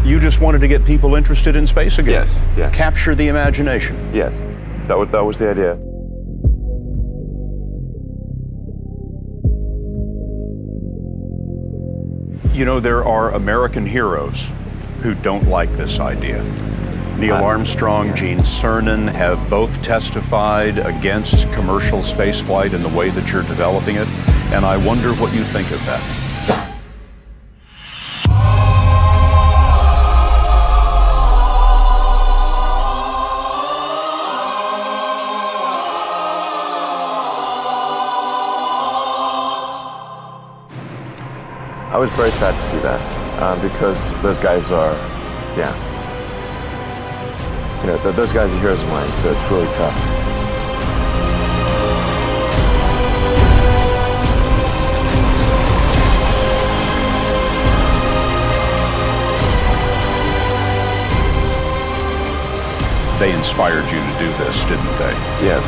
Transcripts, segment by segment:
You just wanted to get people interested in space again? Yes, yeah. Capture the imagination? Yes, that was the idea. You know, there are American heroes who don't like this idea. Neil Armstrong, Gene Cernan have both testified against commercial spaceflight in the way that you're developing it, and I wonder what you think of that. I was very sad to see that because those guys are, those guys are heroes of mine, so it's really tough. They inspired you to do this, didn't they? Yes.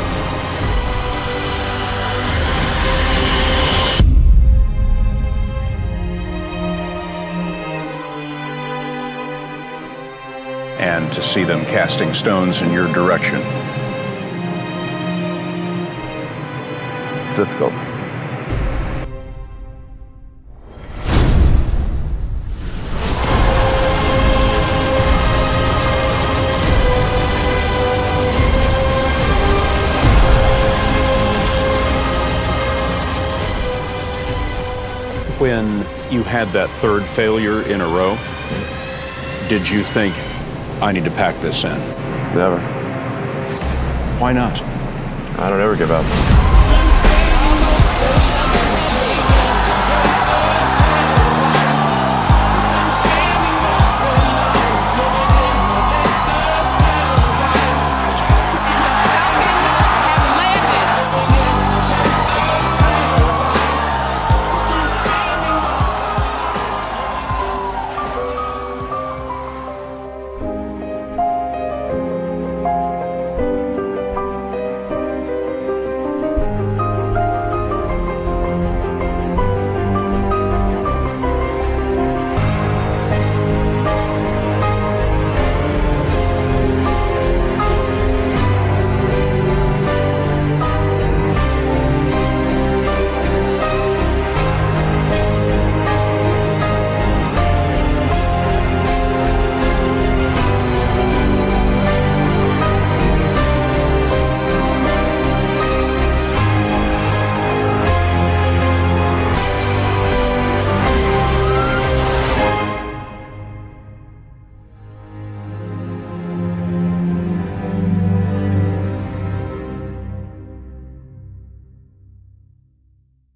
And to see them casting stones in your direction. It's difficult. When you had that third failure in a row, did you think, I need to pack this in? Never. Why not? I don't ever give up.